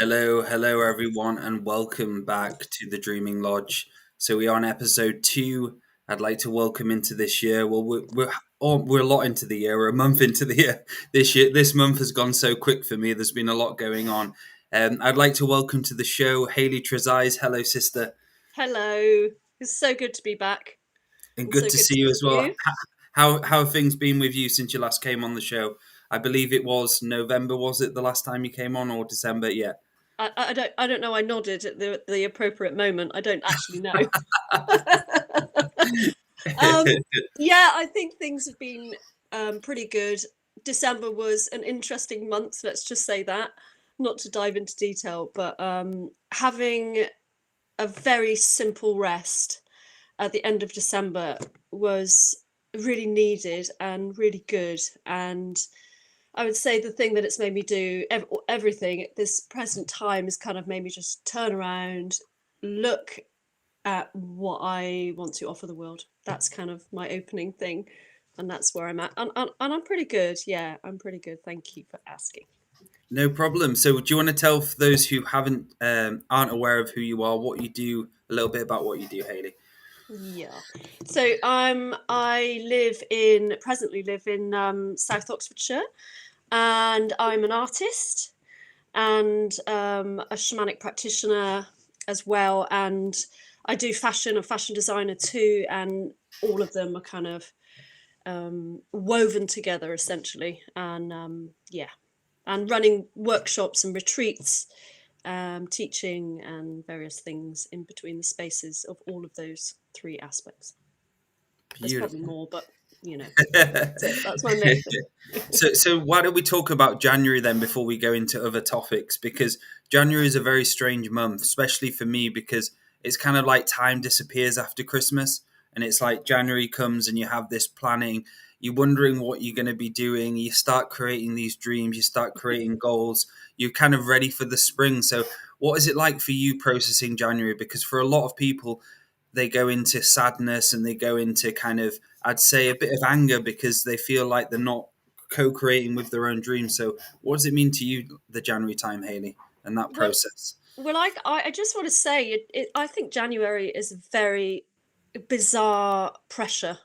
Hello, everyone, and welcome back to the Dreaming Lodge. So we are on episode 2. I'd like to welcome into this year. Well, we're a lot into the year. We're a month into the year. This month has gone so quick for me. There's been a lot going on. I'd like to welcome to the show Hayleys Trezise. Hello, sister, Hello. It's so good to be back. and And good so to good see to you see as well. you. How have things been with you since you last came on the show? I believe it was November. Was it the last time you came on, or December? Yeah. I don't know. I nodded at the appropriate moment. I don't actually know. um, yeah, I think things have been pretty good. December was an interesting month. Let's just say that. Not to dive into detail, but having a very simple rest at the end of December was really needed and really good. And I would say the thing that it's made me do, everything at this present time, has kind of made me just turn around, look at what I want to offer the world. That's kind of my opening thing, and that's where I'm at. And I'm pretty good. Yeah, I'm pretty good. Thank you for asking. No problem. So, do you want to tell for those who aren't aware of who you are, what you do, a little bit about what you do, Hayley? Yeah. So presently live in South Oxfordshire, and I'm an artist and a shamanic practitioner as well. And I do fashion and fashion designer too. And all of them are kind of woven together essentially. And yeah, and running workshops and retreats, teaching and various things in between the spaces of all of those three aspects. There's probably Beautiful. more, but that's it. That's my main thing. So why don't we talk about January then before we go into other topics? Because January is a very strange month, especially for me, because it's kind of like time disappears after Christmas, and it's like January comes and you have this planning. You're wondering what you're going to be doing. You start creating these dreams. You start creating goals. You're kind of ready for the spring. So, what is it like for you processing January? Because for a lot of people, they go into sadness and they go into kind of, I'd say, a bit of anger because they feel like they're not co-creating with their own dreams. So what does it mean to you, the January time, Hayley, and that Well, process? I just want to say, I think January is a very bizarre pressure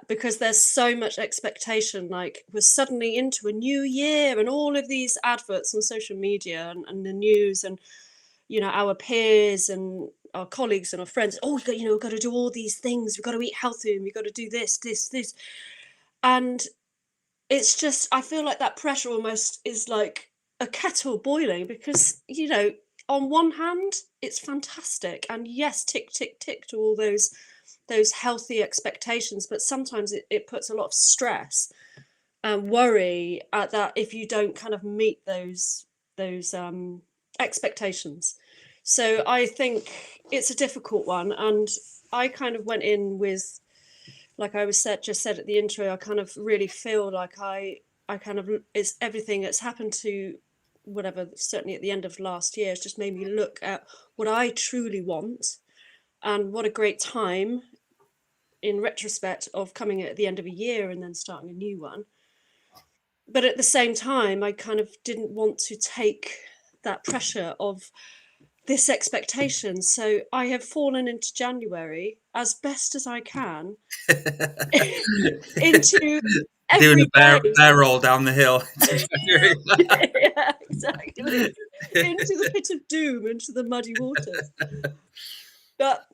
because there's so much expectation. Like, we're suddenly into a new year, and all of these adverts on social media and the news, and our peers and our colleagues and our friends. Oh, we've got to do all these things. We've got to eat healthy, and we've got to do this, and it's just, I feel like that pressure almost is like a kettle boiling because, on one hand, it's fantastic. And yes, tick, tick, tick to all those healthy expectations, but sometimes it puts a lot of stress and worry at that if you don't kind of meet those expectations. So I think it's a difficult one. And I kind of went in with, like I just said at the intro, I kind of really feel like I kind of, it's everything that's happened to whatever, certainly at the end of last year, has just made me look at what I truly want, and what a great time in retrospect of coming at the end of a year and then starting a new one. But at the same time, I kind of didn't want to take that pressure of this expectation. So I have fallen into January as best as I can into Doing a every day. bear roll down the hill. Yeah, exactly. Into the pit of doom, into the muddy waters. But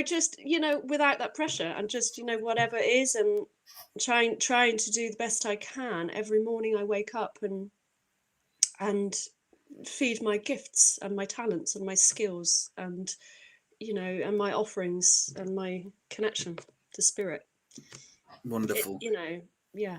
just without that pressure, and just whatever it is, and trying to do the best I can every morning. I wake up and feed my gifts and my talents and my skills, and and my offerings and my connection to spirit. Wonderful. Yeah.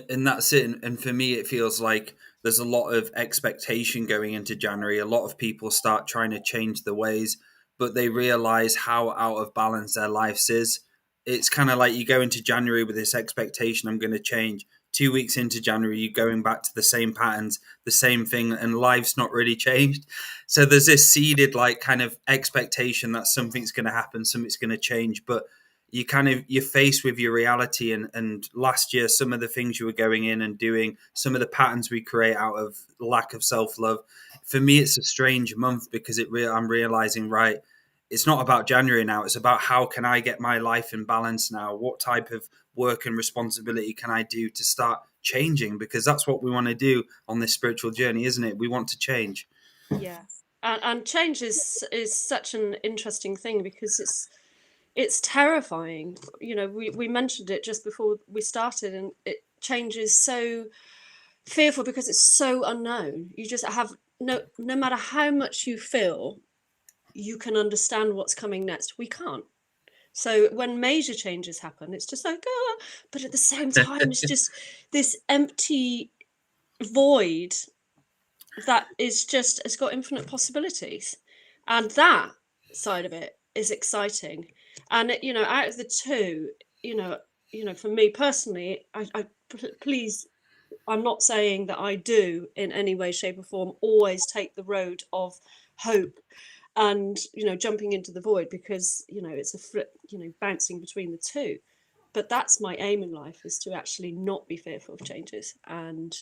And that's it. And for me, it feels like there's a lot of expectation going into January. A lot of people start trying to change their ways, but they realize how out of balance their lives is. It's kind of like you go into January with this expectation, I'm going to change. 2 weeks into January, you're going back to the same patterns, the same thing, and life's not really changed. So there's this seeded, like, kind of expectation that something's going to happen, something's going to change. But you're faced with your reality, and last year some of the things you were going in and doing, some of the patterns we create out of lack of self-love, for me, it's a strange month because I'm realizing, right, it's not about January now. It's about how can I get my life in balance now? What type of work and responsibility can I do to start changing? Because that's what we want to do on this spiritual journey, isn't it? We want to change. Yeah. And change is such an interesting thing because it's terrifying. You know, we mentioned it just before we started, and change is so fearful because it's so unknown. You just have no matter how much you feel you can understand what's coming next, we can't. So when major changes happen, it's just like, ah, but at the same time, it's just this empty void that is just, it's got infinite possibilities. And that side of it is exciting. And, you know, out of the two, for me personally, please, I'm not saying that I do in any way, shape, or form always take the road of hope and, you know, jumping into the void, because, you know, it's a flip, you know, bouncing between the two. But that's my aim in life, is to actually not be fearful of changes and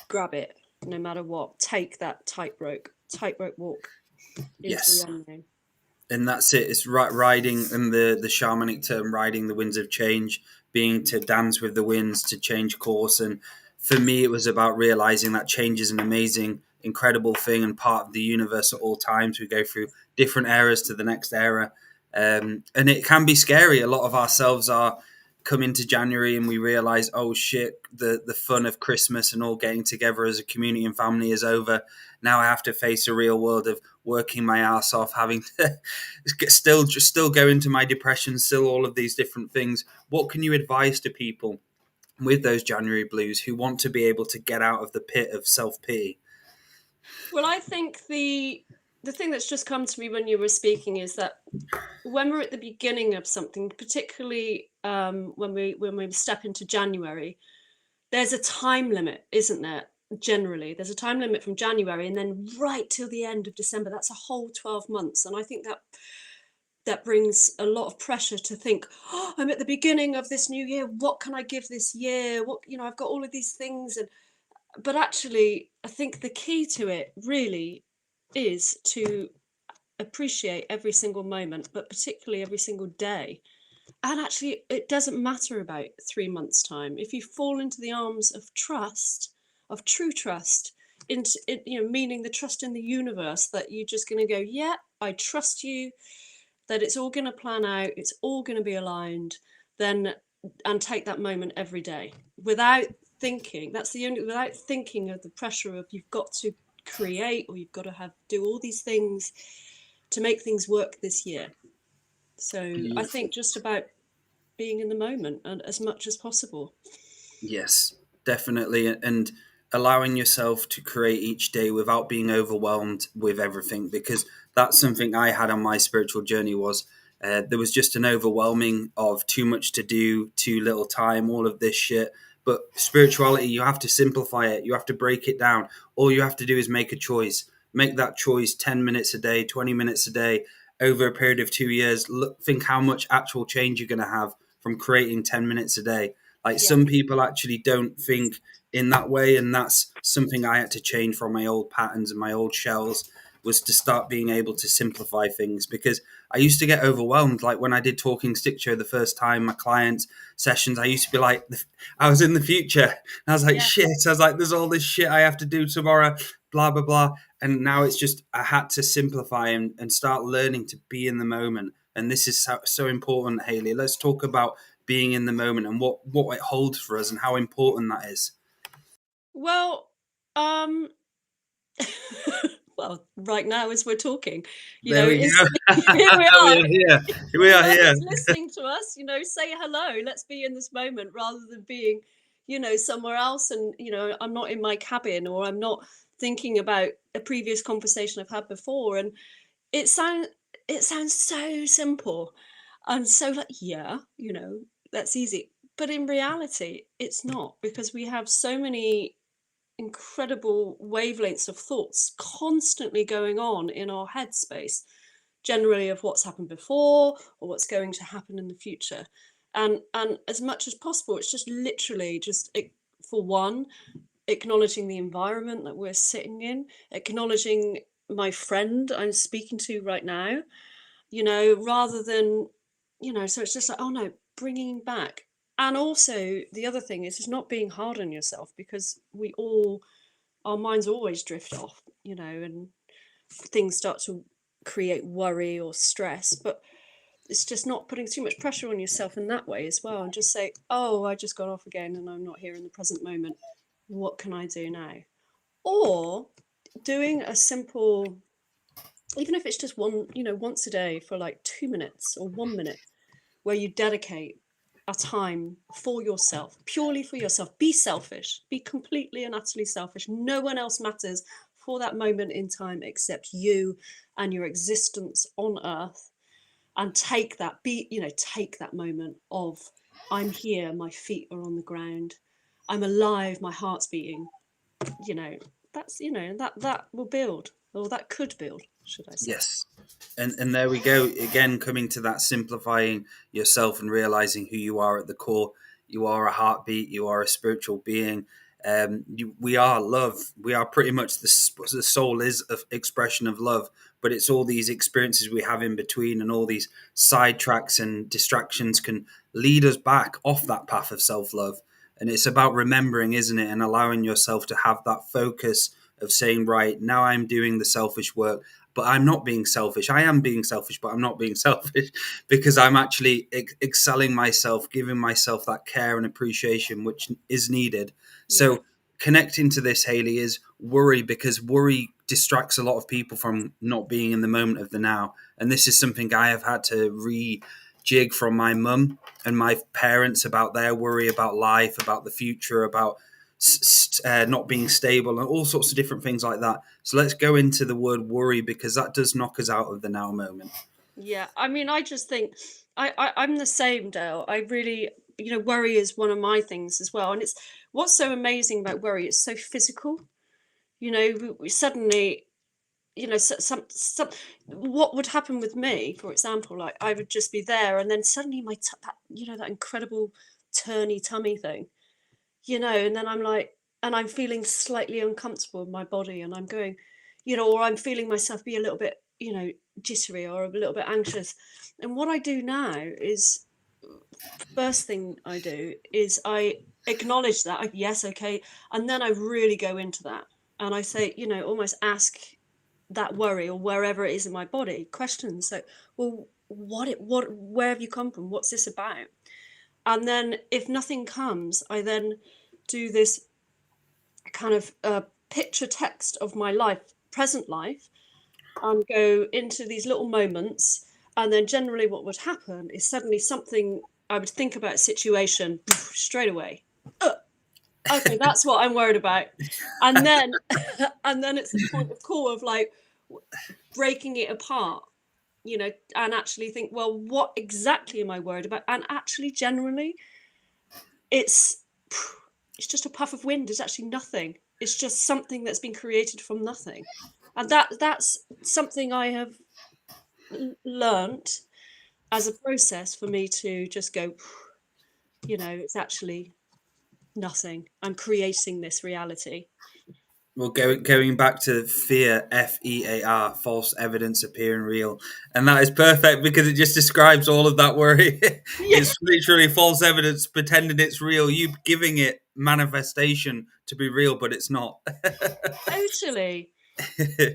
grab it no matter what. Take that tightrope walk into the Yes. unknown. And that's it. It's riding, and the shamanic term, riding the winds of change, being to dance with the winds, to change course. And for me, it was about realizing that change is an amazing, incredible thing and part of the universe at all times. We go through different eras to the next era. And it can be scary. A lot of ourselves are come into January and we realize, oh shit, the fun of Christmas and all getting together as a community and family is over. Now I have to face a real world of working my ass off, having to still go into my depression, still all of these different things. What can you advise to people with those January blues who want to be able to get out of the pit of self-pity? Well, I think the thing that's just come to me when you were speaking is that when we're at the beginning of something, particularly when we step into January, there's a time limit, isn't there? Generally, there's a time limit from January and then right till the end of December. That's a whole 12 months. And I think that brings a lot of pressure to think, oh, I'm at the beginning of this new year. What can I give this year? What, you know, I've got all of these things. But actually, I think the key to it really is to appreciate every single moment, but particularly every single day. And actually, it doesn't matter about 3 months' time. If you fall into the arms of trust, of true trust, into it, you know, meaning the trust in the universe, that you're just going to go, yeah, I trust you, that it's all going to plan out, it's all going to be aligned, then, and take that moment every day without thinking. That's the only, without thinking of the pressure of you've got to create, or you've got to do all these things to make things work this year. So I think just about being in the moment and as much as possible. Yes, definitely. And allowing yourself to create each day without being overwhelmed with everything, because that's something I had on my spiritual journey was there was just an overwhelming of too much to do, too little time, all of this shit. But spirituality, you have to simplify it. You have to break it down. All you have to do is make a choice. Make that choice 10 minutes a day, 20 minutes a day, over a period of 2 years. Look, think how much actual change you're going to have from creating 10 minutes a day. Like Yeah. some people actually don't think in that way, and that's something I had to change from my old patterns and my old shells, was to start being able to simplify things, because I used to get overwhelmed. Like when I did Talking Stick Show the first time, my clients sessions, I used to be like, I was in the future and I was like, Yeah. shit, I was like, there's all this shit I have to do tomorrow, blah blah blah. And now it's just I had to simplify and start learning to be in the moment. And this is so important, Hayley. Let's talk about being in the moment and what it holds for us and how important that is. Well, um, well, right now as we're talking, you There know, we is go. here we We are. are here. We are here. Whoever's listening to us, you know, say hello. Let's be in this moment rather than being, you know, somewhere else. And, you know, I'm not in my cabin, or I'm not thinking about a previous conversation I've had before. And it sounds it sounds so simple and so like, yeah, you know, that's easy. But in reality, it's not, because we have so many incredible wavelengths of thoughts constantly going on in our headspace, generally of what's happened before or what's going to happen in the future. And as much as possible, it's just literally just for one, acknowledging the environment that we're sitting in, acknowledging my friend I'm speaking to right now, rather than, so it's just like, oh no, bringing back. And also the other thing is just not being hard on yourself, because our minds always drift off, and things start to create worry or stress. But it's just not putting too much pressure on yourself in that way as well, and just say, oh, I just got off again and I'm not here in the present moment. What can I do now? Or doing a simple, even if it's just once a day for like 2 minutes or 1 minute, where you dedicate a time for yourself, purely for yourself. Be selfish, be completely and utterly selfish. No one else matters for that moment in time except you and your existence on earth. And take that moment of, I'm here, my feet are on the ground, I'm alive, my heart's beating. That's, that will build, or that could build, should I say. Yes. And there we go again, coming to that simplifying yourself and realizing who you are at the core. You are a heartbeat. You are a spiritual being. We are love. We are pretty much the soul is an expression of love, but it's all these experiences we have in between, and all these sidetracks and distractions can lead us back off that path of self-love. And it's about remembering, isn't it? And allowing yourself to have that focus of saying, right, now I'm doing the selfish work, but I'm not being selfish. I am being selfish, but I'm not being selfish, because I'm actually excelling myself, giving myself that care and appreciation which is needed. Yeah. So connecting to this, Hayley, is worry, because worry distracts a lot of people from not being in the moment of the now. And this is something I have had to rejig from my mum and my parents about their worry about life, about the future, about not being stable, and all sorts of different things like that. So let's go into the word worry, because that does knock us out of the now moment. Yeah, I mean, I just think I'm the same, Dale. I really, worry is one of my things as well. And it's what's so amazing about worry, it's so physical. We suddenly, some what would happen with me, for example, like I would just be there, and then suddenly that incredible turny tummy thing, and then I'm like, and I'm feeling slightly uncomfortable in my body, and I'm going, or I'm feeling myself be a little bit, jittery or a little bit anxious. And what I do now is, first thing I do is I acknowledge that, yes, okay, and then I really go into that, and I say, almost ask that worry, or wherever it is in my body, questions. So, well, where have you come from? What's this about? And then if nothing comes, I then do this kind of picture text of my life, present life, and go into these little moments. And then generally what would happen is suddenly something, I would think about a situation straight away. Okay, that's what I'm worried about. And then and then it's the point of call of like breaking it apart, and actually think, well, what exactly am I worried about? And actually generally it's just a puff of wind. It's actually nothing. It's just something that's been created from nothing. And that's something I have learnt as a process for me to just go, it's actually nothing. I'm creating this reality. Well, going back to fear, FEAR, false evidence appearing real. And that is perfect, because it just describes all of that worry. Yeah, It's literally false evidence pretending it's real, you giving it manifestation to be real, but it's not. totally.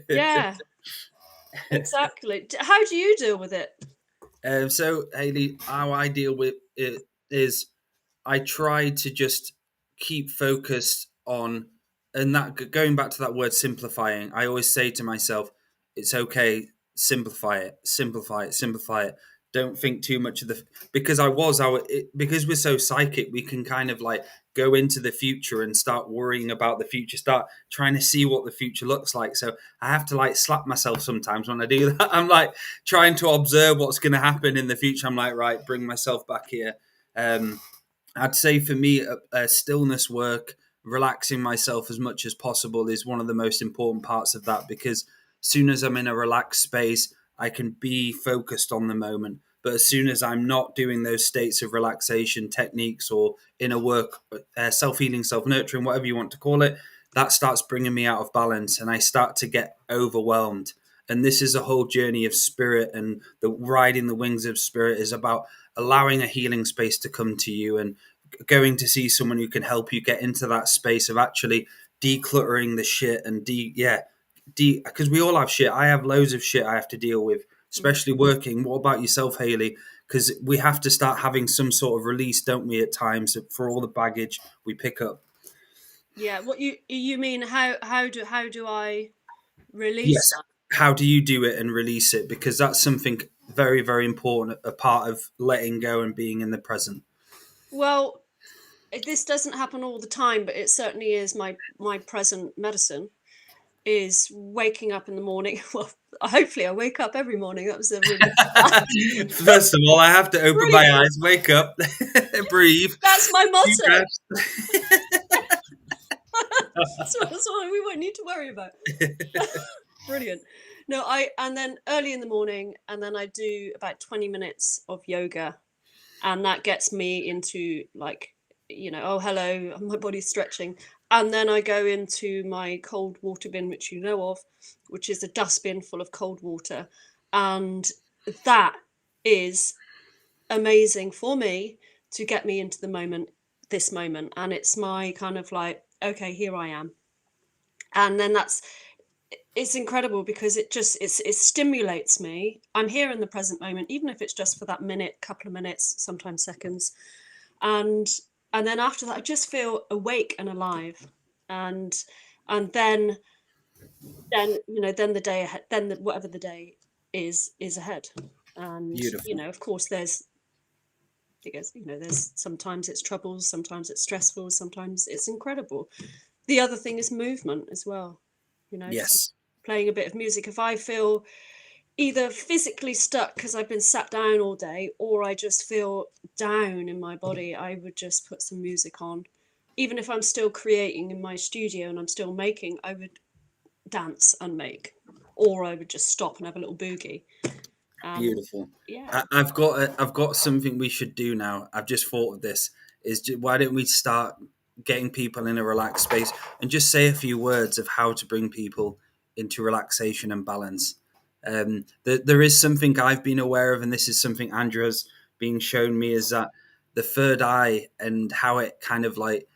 Yeah, exactly. How do you deal with it? So, Hayley, how I deal with it is I try to just keep focused on, and that going back to that word simplifying, I always say to myself, it's okay, simplify it, simplify it, simplify it. Don't think too much of the, because because we're so psychic, we can kind of like go into the future and start worrying about the future, start trying to see what the future looks like. So I have to like slap myself sometimes when I do that. I'm like trying to observe what's going to happen in the future. I'm like, right, bring myself back here. I'd say for me, stillness work, relaxing myself as much as possible is one of the most important parts of that, because as soon as I'm in a relaxed space, I can be focused on the moment. But as soon as I'm not doing those states of relaxation techniques or inner work, self-healing, self-nurturing, whatever you want to call it, that starts bringing me out of balance and I start to get overwhelmed. And this is a whole journey of spirit, and the riding the wings of spirit is about allowing a healing space to come to you and going to see someone who can help you get into that space of actually decluttering the shit and because we all have shit. I have loads of shit I have to deal with, especially working. What about yourself, Hayley? Because we have to start having some sort of release, don't we, at times, for all the baggage we pick up. Yeah, what you mean? How do I release Yes. that? How do you do it and release it? Because that's something very, very important, a part of letting go and being in the present. Well, this doesn't happen all the time, but it certainly is my present medicine. Is waking up in the morning. Well, hopefully I wake up every morning. That was a really First of all, I have to open my brilliant. eyes, wake up, breathe, That's my deep motto. breaths. So we won't need to worry about. Brilliant. No, and then early in the morning, and then I do about 20 minutes of yoga, and that gets me into like, oh hello, my body's stretching, and then I go into my cold water bin, which you know of, which is a dustbin full of cold water, and that is amazing for me to get me into the moment, this moment, and it's my kind of like, okay, here I am. And then it's incredible because it stimulates me. I'm here in the present moment, even if it's just for that minute, couple of minutes, sometimes seconds, and then after that I just feel awake and alive. And then then the day ahead, whatever the day is ahead. And Beautiful. of course there's, because there's sometimes it's troubles, sometimes it's stressful, sometimes it's incredible. The other thing is movement as well. So Yes. playing a bit of music, if I feel either physically stuck because I've been sat down all day, or I just feel down in my body, I would just put some music on. Even if I'm still creating in my studio and I'm still making, I would dance and make, or I would just stop and have a little boogie. Beautiful. Yeah. I've got something we should do now. I've just thought of this. Why don't we start getting people in a relaxed space and just say a few words of how to bring people into relaxation and balance. There is something I've been aware of, and this is something Andrea's being shown me, is that the third eye and how it kind of like,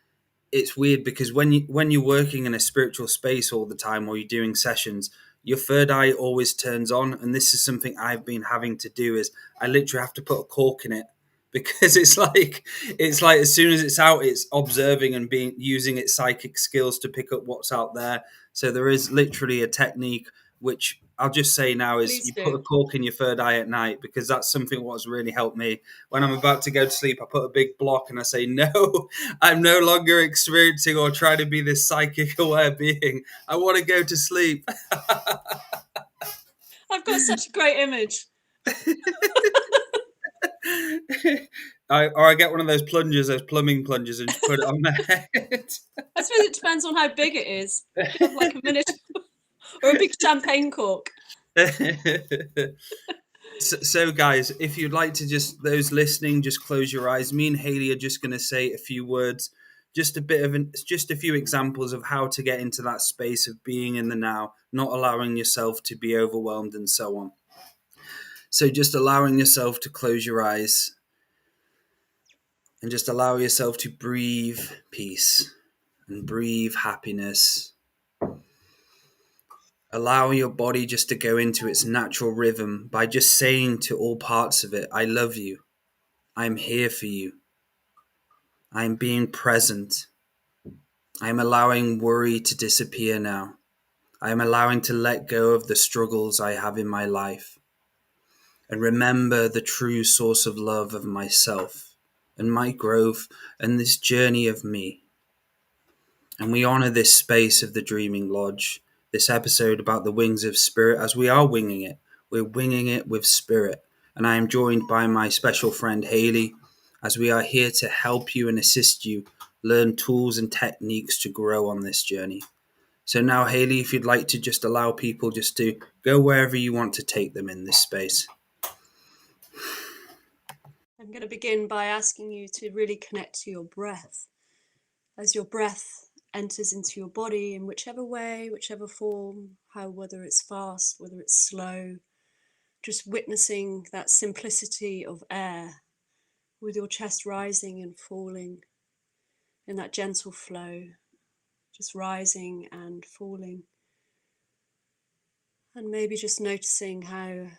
it's weird because when you're working in a spiritual space all the time or you're doing sessions, your third eye always turns on. And this is something I've been having to do, is I literally have to put a cork in it, because it's like as soon as it's out, it's observing and being using its psychic skills to pick up what's out there. So there is literally a technique, which I'll just say now, is Please you put do. a cork in your third eye at night, because that's something what's really helped me. When I'm about to go to sleep, I put a big block and I say, no, I'm no longer experiencing or trying to be this psychic aware being. I want to go to sleep. I've got such a great image. Or I get one of those plungers, those plumbing plungers, and just put it on my head. I suppose it depends on how big it is. You could have like a miniature or a big champagne cork. So, guys, if you'd like to, just those listening, just close your eyes. Me and Hayley are just going to say a few words, just just a few examples of how to get into that space of being in the now, not allowing yourself to be overwhelmed and so on. So just allowing yourself to close your eyes and just allow yourself to breathe peace and breathe happiness. Allow your body just to go into its natural rhythm by just saying to all parts of it, I love you. I'm here for you. I'm being present. I'm allowing worry to disappear now. I'm allowing to let go of the struggles I have in my life and remember the true source of love of myself and my growth and this journey of me. And we honor this space of the Dreaming Lodge, this episode about the wings of spirit, as we are winging it. We're winging it with spirit. And I am joined by my special friend Hayley, as we are here to help you and assist you learn tools and techniques to grow on this journey. So now, Hayley, if you'd like to just allow people just to go wherever you want to take them in this space. I'm going to begin by asking you to really connect to your breath. As your breath enters into your body in whichever way, whichever form, whether it's fast, whether it's slow, just witnessing that simplicity of air with your chest rising and falling in that gentle flow, just rising and falling. And maybe just noticing how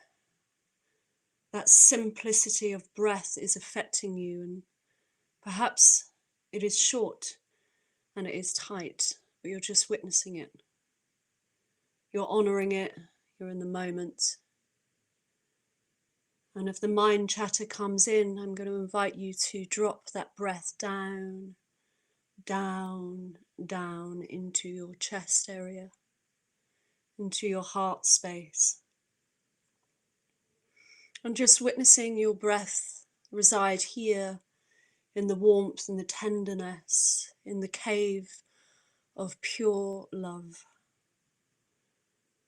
that simplicity of breath is affecting you, and perhaps it is short and it is tight, but you're just witnessing it. You're honoring it, you're in the moment. And if the mind chatter comes in, I'm going to invite you to drop that breath down, down, down into your chest area, into your heart space. And just witnessing your breath reside here in the warmth and the tenderness, in the cave of pure love.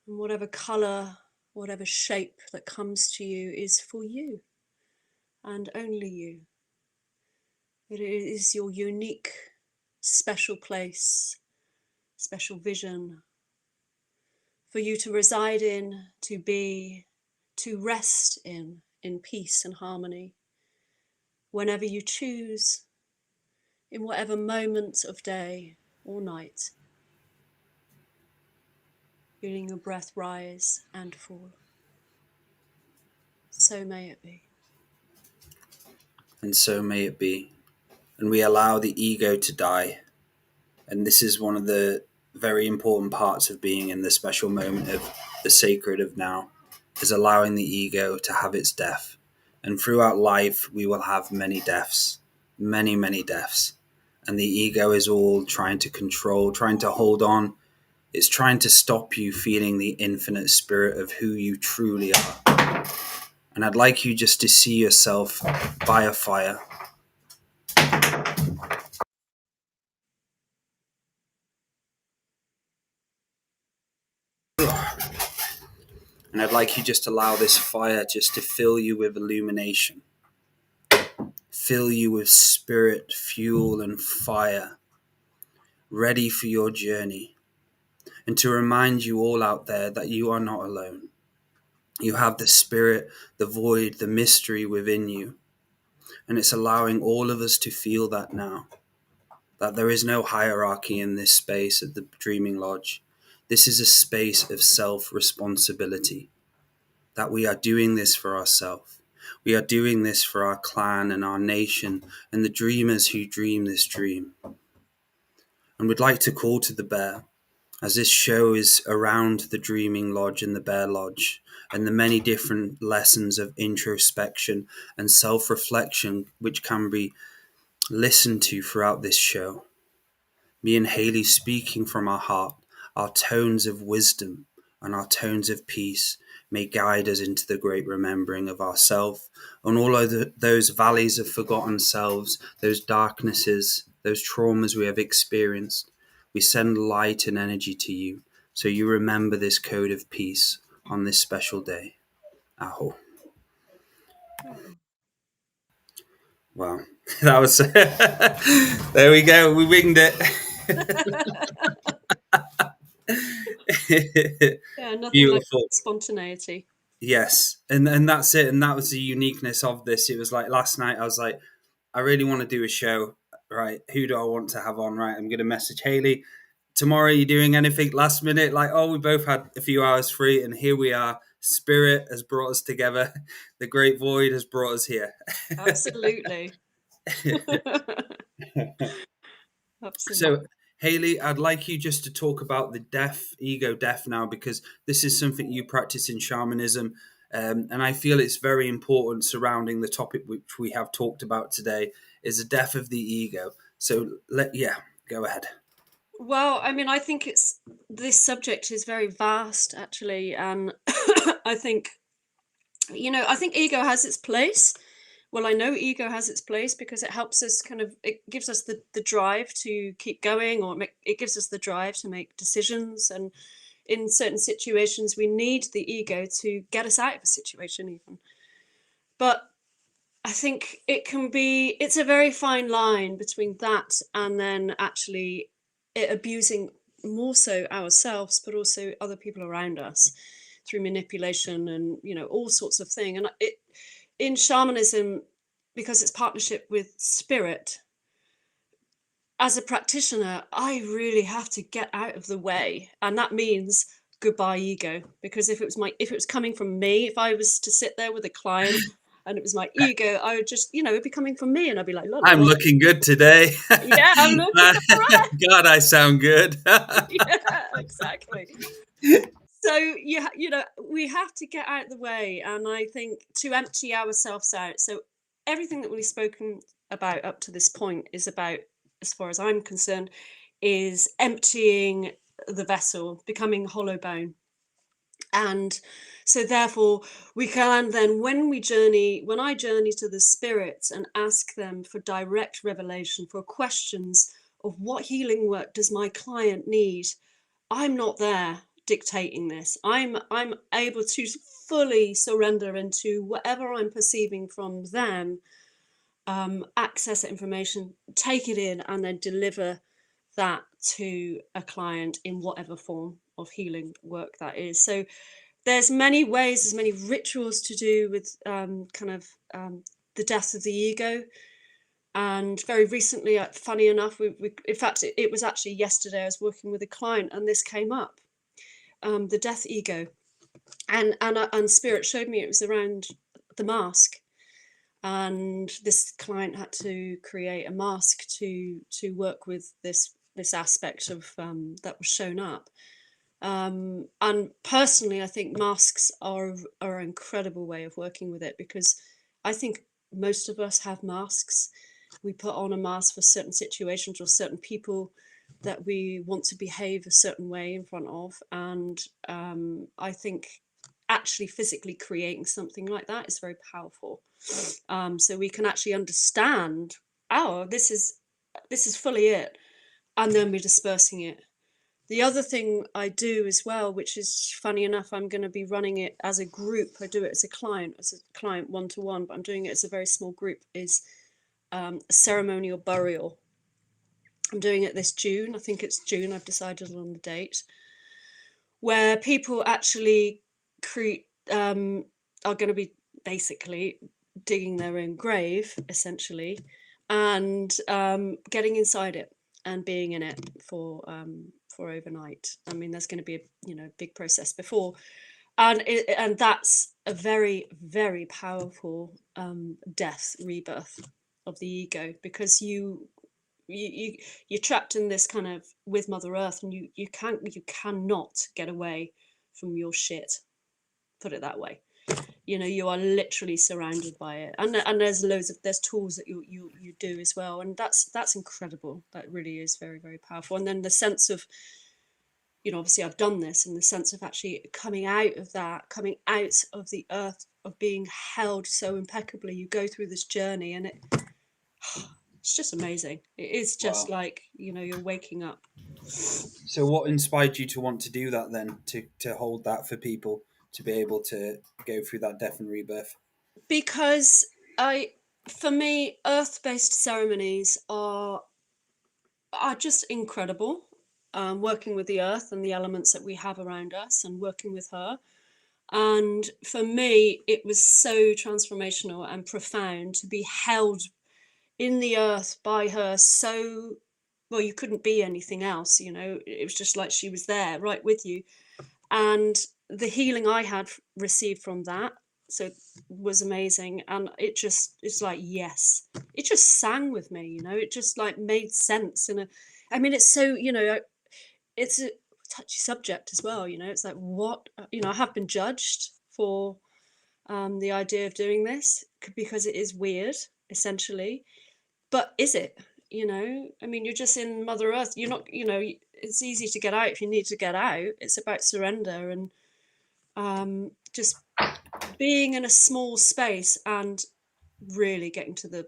And whatever color, whatever shape that comes to you is for you and only you. It is your unique, special place, special vision for you to reside in, to be, to rest in peace and harmony, whenever you choose, in whatever moment of day or night, feeling your breath rise and fall. So may it be. And so may it be. And we allow the ego to die. And this is one of the very important parts of being in the special moment of the sacred of now, is allowing the ego to have its death. And throughout life, we will have many deaths, many, many deaths. And the ego is all trying to control, trying to hold on. It's trying to stop you feeling the infinite spirit of who you truly are. And I'd like you just to see yourself by a fire. And I'd like you just to allow this fire just to fill you with illumination, fill you with spirit, fuel, and fire, ready for your journey. And to remind you all out there that you are not alone. You have the spirit, the void, the mystery within you. And it's allowing all of us to feel that now. That there is no hierarchy in this space at the Dreaming Lodge. This is a space of self-responsibility. That we are doing this for ourselves. We are doing this for our clan and our nation and the dreamers who dream this dream. And we'd like to call to the bear, as this show is around the Dreaming Lodge and the Bear Lodge, and the many different lessons of introspection and self-reflection which can be listened to throughout this show. Me and Hayley speaking from our heart, our tones of wisdom and our tones of peace may guide us into the great remembering of ourself and all of those valleys of forgotten selves, those darknesses, those traumas we have experienced. We send light and energy to you, so you remember this code of peace on this special day. Aho. Wow, that was there we go. We winged it. Yeah, nothing Beautiful. like spontaneity. Yes, and that's it. And that was the uniqueness of this. It was like last night. I was like, I really want to do a show. Right, who do I want to have on? Right, I'm going to message Hayley. Tomorrow, are you doing anything last minute? Like, oh, we both had a few hours free, and here we are. Spirit has brought us together. The great void has brought us here. Absolutely. Absolutely. So, Hayley, I'd like you just to talk about the ego death now, because this is something you practice in shamanism. And I feel it's very important surrounding the topic which we have talked about today, is the death of the ego. So, go ahead. Well, I mean, I think this subject is very vast, actually, and I think, I think ego has its place. Well, I know ego has its place because it helps us it gives us the drive to keep going, or it gives us the drive to make decisions. And in certain situations, we need the ego to get us out of a situation even. But I think it's a very fine line between that and then actually it abusing more so ourselves, but also other people around us through manipulation and, all sorts of things. And in shamanism, because it's partnership with spirit, as a practitioner, I really have to get out of the way. And that means goodbye ego. Because if it was coming from me, if I was to sit there with a client and it was my ego, I would just, it'd be coming from me and I'd be like, look, I'm looking good today. yeah, I'm looking all right. God, I sound good. Yeah, exactly. So we have to get out of the way, and I think to empty ourselves out. So everything that we've spoken about up to this point is about, as far as I'm concerned, is emptying the vessel, becoming hollow bone. And so therefore we can then, when I journey to the spirits and ask them for direct revelation, for questions of what healing work does my client need, I'm not there dictating this. I'm able to fully surrender into whatever I'm perceiving from them, access that information, take it in, and then deliver that to a client in whatever form of healing work that is. So there's many ways, there's many rituals to do with the death of the ego. And very recently, funny enough, we in fact, it was actually yesterday, I was working with a client and this came up, the death ego. And spirit showed me it was around the mask. And this client had to create a mask to work with this aspect of that was shown up. And personally, I think masks are an incredible way of working with it, because I think most of us have masks. We put on a mask for certain situations or certain people that we want to behave a certain way in front of. And I think actually physically creating something like that is very powerful. So we can actually understand, oh, this is fully it, and then we're dispersing it. The other thing I do as well, which is funny enough, I'm going to be running it as a group. I do it as a client one-to-one, but I'm doing it as a very small group, is a ceremonial burial. I'm doing it this June. I think it's June. I've decided on the date, where people actually are going to be basically digging their own grave, essentially, and getting inside it and being in it for overnight. I mean, there's going to be a big process before, and that's a very, very powerful death, rebirth of the ego, because you're trapped in this kind of with Mother Earth, and you cannot get away from your shit. Put it that way. You are literally surrounded by it, and there's there's tools that you do as well, and that's incredible. That really is very, very powerful. And then the sense of, obviously I've done this, and the sense of actually coming out of the earth, of being held so impeccably. You go through this journey, and it's just amazing. It is just Wow. like, you're waking up. So what inspired you to want to do that then, to hold that for people to be able to go through that death and rebirth? Because for me, earth-based ceremonies are just incredible. Working with the earth and the elements that we have around us, and working with her. And for me, it was so transformational and profound to be held in the earth by her. So, well, you couldn't be anything else, it was just like she was there right with you. And the healing I had received from that, so, was amazing. And it's like, yes, it just sang with me, it just like made sense. I mean, it's so, it's a touchy subject as well, it's like, what, I have been judged for the idea of doing this, because it is weird, essentially. But is it? I mean, you're just in Mother Earth. You're not, it's easy to get out if you need to get out. It's about surrender and just being in a small space and really getting to the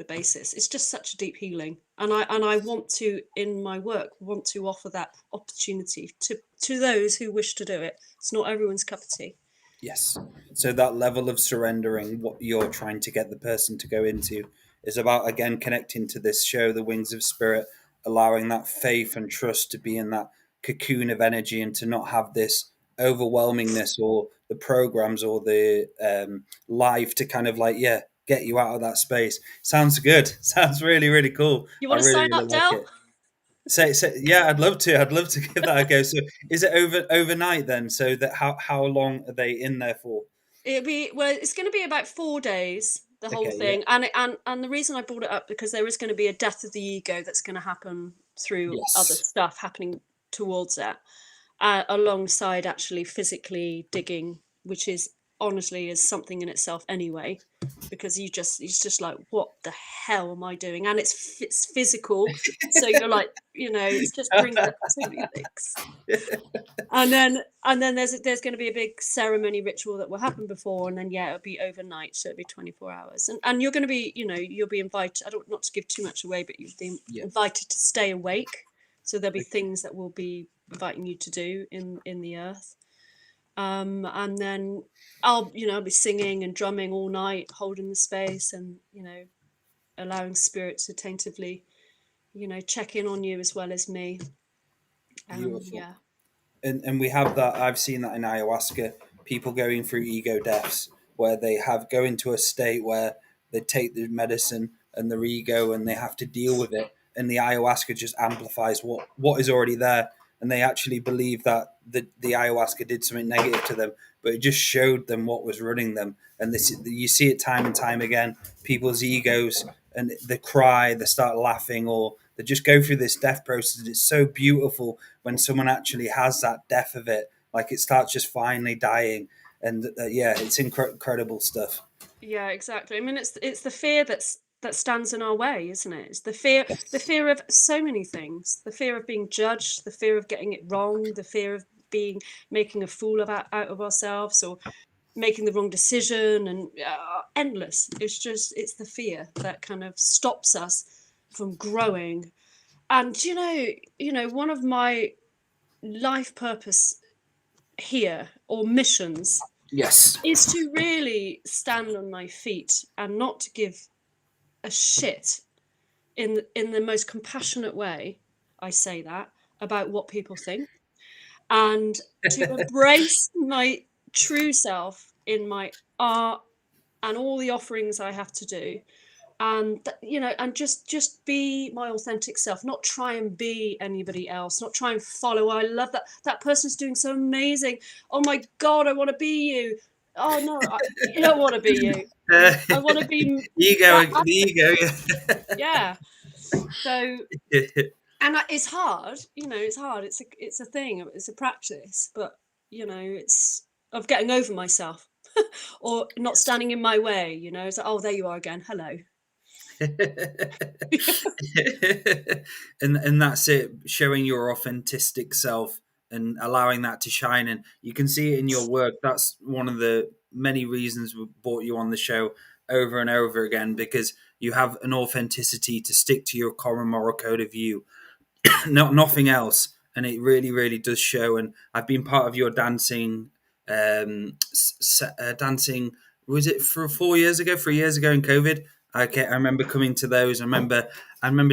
basis. It's just such a deep healing, and I want to, in my work, want to offer that opportunity to those who wish to do it. It's not everyone's cup of tea. Yes. So that level of surrendering, what you're trying to get the person to go into, is about again connecting to this show, the Wings of Spirit, allowing that faith and trust to be in that cocoon of energy and to not have this overwhelmingness or the programs or the life to kind of like, yeah, get you out of that space. Sounds good. Sounds really, really cool. You I want to really, sign really up, like Dell? it. Yeah, I'd love to. I'd love to give that a go. So, is it overnight then? So that how long are they in there for? It's going to be about 4 days, the whole Okay, yeah. thing, and the reason I brought it up because there is going to be a death of the ego that's going to happen through other Yes. stuff happening towards it, alongside actually physically digging, which is honestly is something in itself anyway, because it's just like, what the hell am I doing? And it's physical, so you're like, it's just bringing up so many things. And then there's going to be a big ceremony ritual that will happen before, and then it'll be overnight, so it'll be 24 hours, and you're going to be, you'll be invited. I don't, not to give too much away, but you'll be Yeah. invited to stay awake. So there'll be things that we'll be inviting you to do in the earth, and then I'll be singing and drumming all night, holding the space, and allowing spirit to tentatively, check in on you as well as me. Beautiful. Yeah. And we have that. I've seen that in ayahuasca. People going through ego deaths, where they have go into a state where they take the medicine and their ego, and they have to deal with it. And the ayahuasca just amplifies what is already there, and they actually believe that the ayahuasca did something negative to them, but it just showed them what was running them. And this, you see it time and time again. People's egos, and they cry, they start laughing, or they just go through this death process. And it's so beautiful when someone actually has that death of it, like it starts just finally dying. And yeah, it's incredible stuff. Yeah, exactly. I mean, it's the fear that stands in our way, isn't it? It's the fear of so many things. The fear of being judged, the fear of getting it wrong, the fear of being making a fool out of ourselves, or making the wrong decision, and endless. It's the fear that kind of stops us from growing. And one of my life purpose here, or missions, Yes. is to really stand on my feet and not to give a shit, in the most compassionate way. I say that about what people think, and to embrace my true self in my art and all the offerings I have to do, and and just be my authentic self, not try and be anybody else, not try and follow. I love that person's doing so amazing. Oh my god, I want to be you. Oh no, you don't want to be you. I want to be Ego, that. the ego. Yeah. So, Yeah. and it's hard. It's hard. It's a thing. It's a practice. But it's of getting over myself, or not Yes. standing in my way. It's like, oh, there you are again. Hello. And that's it, showing your authentic self and allowing that to shine. And you can see it in your work. That's one of the many reasons we brought you on the show over and over again, because you have an authenticity to stick to your common moral code of view, not nothing else. And it really, really does show. And I've been part of your dancing, dancing. Was it for 4 years ago, 3 years ago in COVID? Okay, I remember coming to those. I remember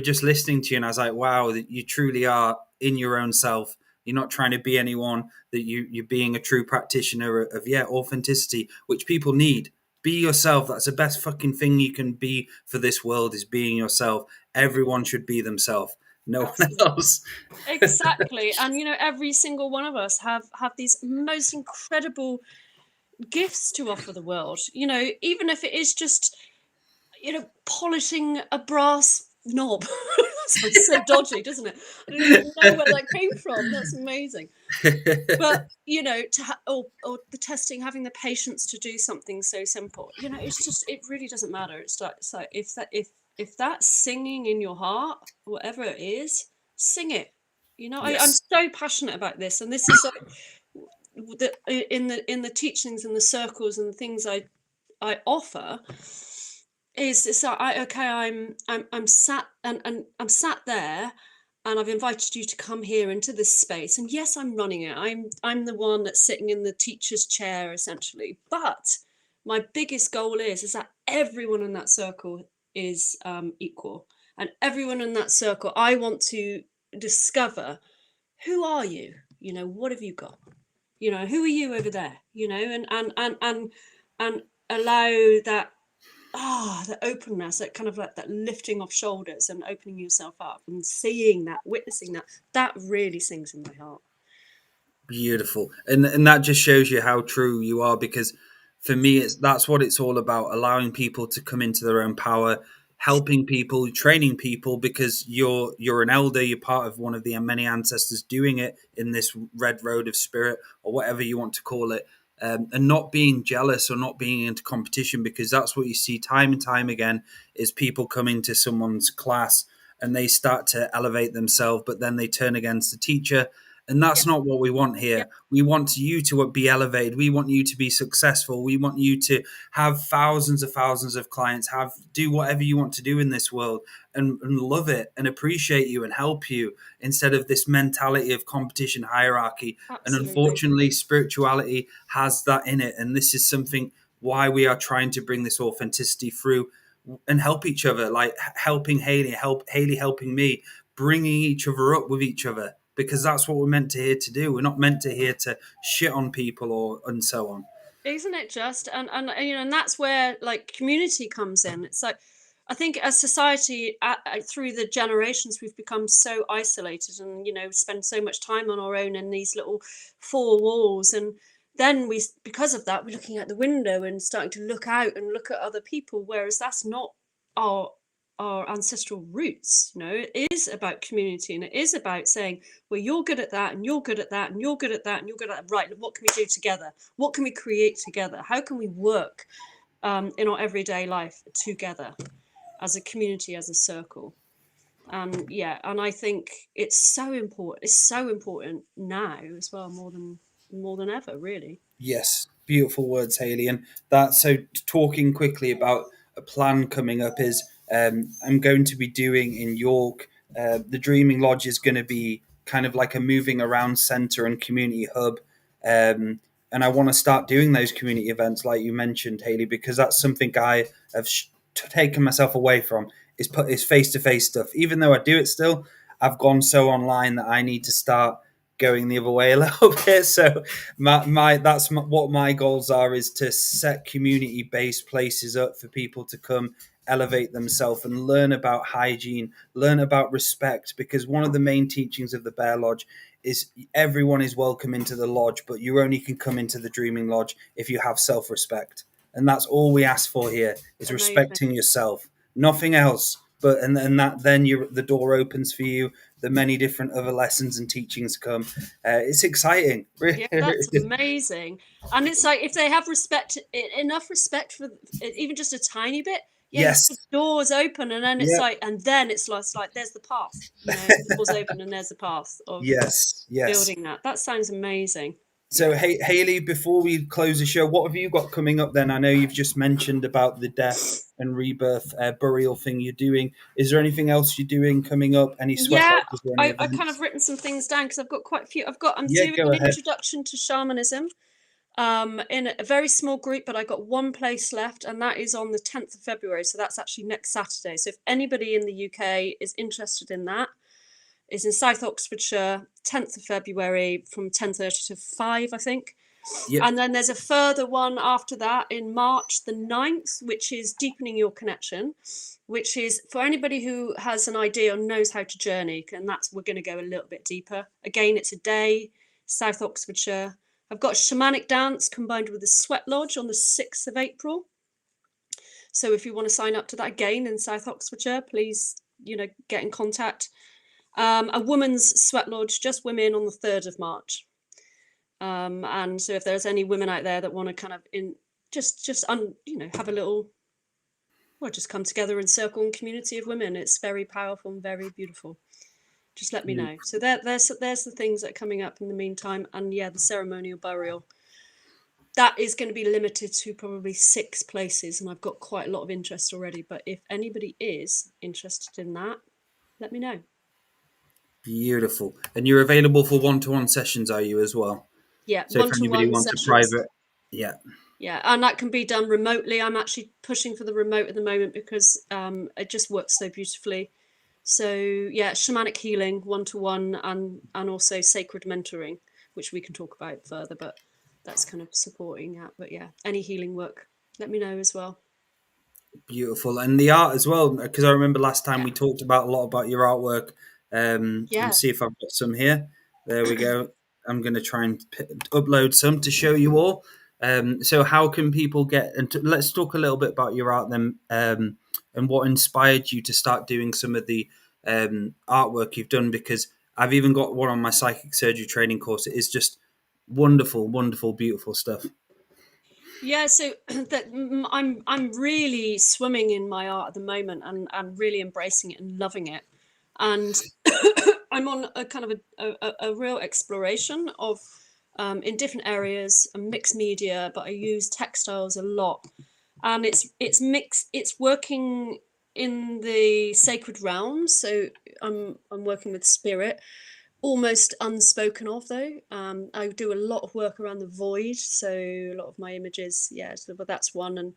just listening to you, and I was like, "Wow, that you truly are in your own self. You're not trying to be anyone. That you're being a true practitioner of authenticity, which people need. Be yourself. That's the best fucking thing you can be for this world, is being yourself. Everyone should be themselves, no one Absolutely. else." Exactly. And every single one of us have these most incredible gifts to offer the world. Even if it is just polishing a brass knob. That sounds so dodgy, doesn't it? I don't even know where that came from. That's amazing. But or the testing, having the patience to do something so simple. It's just, it really doesn't matter. It's like if that's singing in your heart, whatever it is, sing it. I'm Yes. so passionate about this, and this is in the teachings and the circles and the things I offer. Is so I okay I'm sat, and I'm sat there, and I've invited you to come here into this space. And yes, I'm running it. I'm the one that's sitting in the teacher's chair essentially. But my biggest goal is that everyone in that circle is equal, and everyone in that circle, I want to discover, who are you? You know, what have you got? You know, who are you over there? You know, and allow that, the openness, that kind of like that lifting of shoulders and opening yourself up and seeing that, witnessing that, that really sings in my heart. Beautiful, and that just shows you how true you are. Because for me, that's what it's all about: allowing people to come into their own power, helping people, training people. Because you're an elder, you're part of one of the many ancestors doing it in this red road of spirit, or whatever you want to call it. And not being jealous or not being into competition, because that's what you see time and time again: is people come into someone's class and they start to elevate themselves, but then they turn against the teacher. And Yeah, that's not what we want yeah, here. We want you to be elevated. We want you to be successful. We want you to have thousands of clients, do whatever you want to do in this world, and love it and appreciate you and help you, instead of this mentality of competition, hierarchy. And absolutely. unfortunately, spirituality has that in it. And this is something why we are trying to bring this authenticity through and help each other, like helping Hayley helping me, bringing each other up with each other, because that's what we're meant to here to do. We're not meant to here to shit on people or and so on. Isn't it just? And you know, and that's where like community comes in. It's like, I think as society, through the generations, we've become so isolated, and you know, spend so much time on our own in these little four walls. And then because of that, we're looking out the window and starting to look out and look at other people, whereas that's not our our ancestral roots. You know, it is about community, and it is about saying, well, you're good at that, and you're good at that, and you're good at that, and you're good at that. Right, what can we do together? What can we create together? How can we work in our everyday life together as a community, as a circle? And yeah, and I think it's so important. It's so important now as well, more than ever, really. Yes, beautiful words, Hayley. And that, so talking quickly about a plan coming up is, I'm going to be doing in York. The Dreaming Lodge is going to be kind of like a moving around centre and community hub. And I want to start doing those community events, like you mentioned, Hayley, because that's something I have taken myself away from. Is face to face stuff. Even though I do it still, I've gone so online that I need to start going the other way a little bit. So what my goals are, is to set community based places up for people to come elevate themselves and learn about hygiene, learn about respect. Because one of the main teachings of the Bear Lodge is everyone is welcome into the lodge, but you only can come into the Dreaming Lodge if you have self-respect. And that's all we ask for here, is Amazing. respecting yourself, nothing else. But and that then the door opens for you. The many different other lessons and teachings come. It's exciting. Yeah, that's amazing. And it's like, if they have enough respect for even just a tiny bit, yeah, the Yes. doors open, and then it's Yep. like, there's the path. You know, the doors open, and there's the path of Yes. Yes. building that. That sounds amazing. So, Yeah. hey, Hayley, before we close the show, what have you got coming up then? I know you've just mentioned about the death and rebirth burial thing you're doing. Is there anything else you're doing coming up? Any sweat Yeah, lodges or any I kind of events? written some things down because I've got quite a few. I'm Yeah, doing go an ahead. introduction to shamanism in a very small group, but I got one place left, and that is on the 10th of February. So that's actually next Saturday. So if anybody in the UK is interested in that, is in South Oxfordshire, 10th of February from 10:30 to 5, I think. Yep. And then there's a further one after that in March the 9th, which is Deepening Your Connection, which is for anybody who has an idea or knows how to journey. And that's, we're going to go a little bit deeper. Again, it's a day, South Oxfordshire. I've got shamanic dance combined with a sweat lodge on the 6th of April. So if you want to sign up to that, again in South Oxfordshire, please, you know, get in contact. A woman's sweat lodge, just women, on the 3rd of March. And so if there's any women out there that want to kind of you know, have a little, well, just come together in circle and community of women, it's very powerful and very beautiful. Just let me know. So there's the things that are coming up in the meantime. And yeah, the ceremonial burial, that is going to be limited to probably 6 places, and I've got quite a lot of interest already. But if anybody is interested in that, let me know. Beautiful. And you're available for one-to-one sessions, are you, as well? Yeah, So if anybody one-to-one wants a sessions. private, yeah, Yeah, and that can be done remotely. I'm actually pushing for the remote at the moment because it just works so beautifully. So yeah, shamanic healing, one-to-one, and also sacred mentoring, which we can talk about further, but that's kind of supporting that. But yeah, any healing work, let me know as well. beautiful. And the art as well, because I remember last time Yeah. we talked about a lot about your artwork. And Yeah. see if I've got some here. There we go. I'm going to try and upload some to show you all. So how can people get, and let's talk a little bit about your art then, and what inspired you to start doing some of the artwork you've done, because I've even got one on my psychic surgery training course. It is just wonderful, wonderful, beautiful stuff. Yeah, so I'm really swimming in my art at the moment and really embracing it and loving it. And I'm on a kind of a real exploration of in different areas and mixed media, but I use textiles a lot. And it's mixed, it's working in the sacred realms. So I'm working with spirit, almost unspoken of though. I do a lot of work around the void, so a lot of my images, yeah, so, but that's one.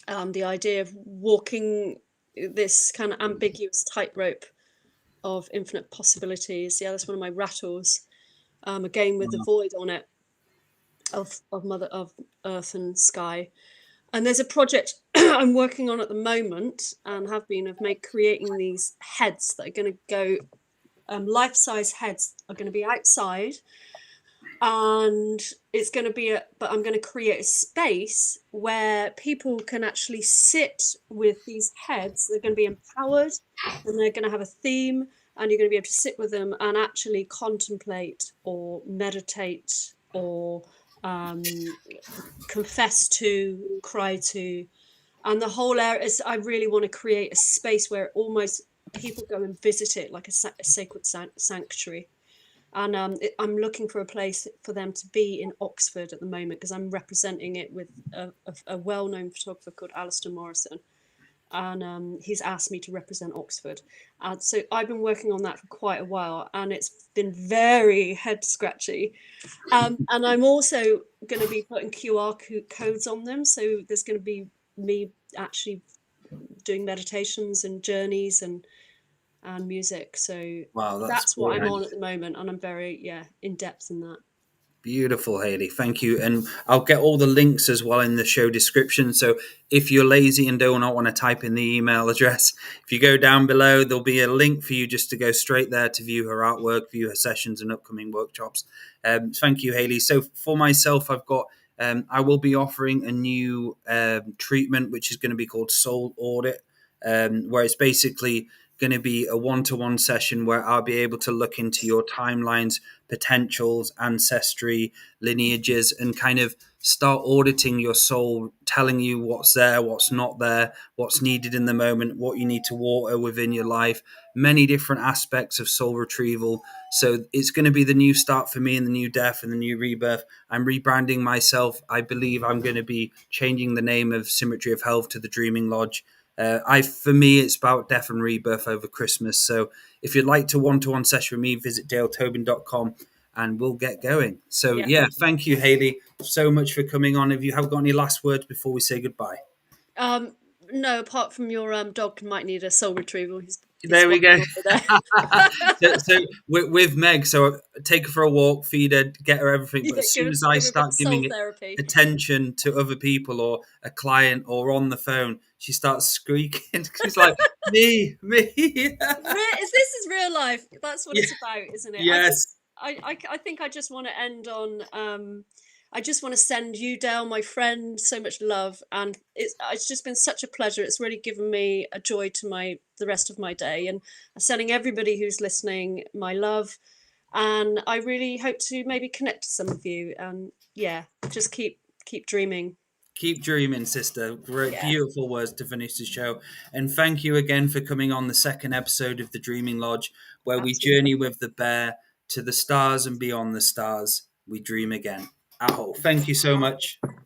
And the idea of walking this kind of ambiguous tightrope of infinite possibilities, yeah, that's one of my rattles, again with the void on it, of mother of earth and sky. And there's a project I'm working on at the moment and have been of creating these heads that are going to go, life-size heads are going to be outside, and it's going to be but I'm going to create a space where people can actually sit with these heads. They're going to be empowered, and they're going to have a theme, and you're going to be able to sit with them and actually contemplate or meditate or confess to, cry to. And the whole area is, I really want to create a space where almost people go and visit it like a sacred sanctuary. And I'm looking for a place for them to be in Oxford at the moment, because I'm representing it with a well-known photographer called Alistair Morrison, and he's asked me to represent Oxford. So I've been working on that for quite a while, and it's been very head scratchy. And I'm also going to be putting QR codes on them, so there's going to be me actually doing meditations and journeys and music. So Wow, that's that's what I'm on brilliant. at the moment, and I'm very, yeah, in depth in that. Beautiful, Hayley. Thank you. And I'll get all the links as well in the show description. So if you're lazy and do not want to type in the email address, if you go down below, there'll be a link for you just to go straight there to view her artwork, view her sessions and upcoming workshops. Thank you, Hayley. So for myself, I will be offering a new treatment, which is going to be called Soul Audit, where it's basically going to be a one-to-one session where I'll be able to look into your timelines, potentials, ancestry, lineages, and kind of start auditing your soul, telling you what's there, what's not there, what's needed in the moment, what you need to water within your life, many different aspects of soul retrieval. So it's going to be the new start for me and the new death and the new rebirth. I'm rebranding myself. I believe I'm going to be changing the name of Symmetry of Health to the Dreaming Lodge. For me, it's about death and rebirth over Christmas. So if you'd like to one-to-one session with me, visit daletobin.com and we'll get going. So Yeah. yeah, thank you, Hayley, so much for coming on. If you have got any last words before we say goodbye. Um, no, apart from your dog might need a soul retrieval. He's There we squatting go. over there. So with Meg, so take her for a walk, feed her, get her everything. But Yeah, as soon as I give her a bit of start soul giving it therapy. attention to other people or a client or on the phone, she starts squeaking. She's like, me. This is real life. That's what Yeah, it's about, isn't it? yes. I think I just want to end on. I just want to send you, Dale, my friend, so much love, and it's just been such a pleasure. It's really given me a joy to the rest of my day, and I'm sending everybody who's listening my love, and I really hope to maybe connect to some of you. And yeah, just keep dreaming. Keep dreaming, sister. Great, Yeah, beautiful words to finish the show. And thank you again for coming on the second episode of the Dreaming Lodge, where we absolute journey pleasure. with the bear to the stars and beyond the stars. We dream again. Aho. Thank you so much.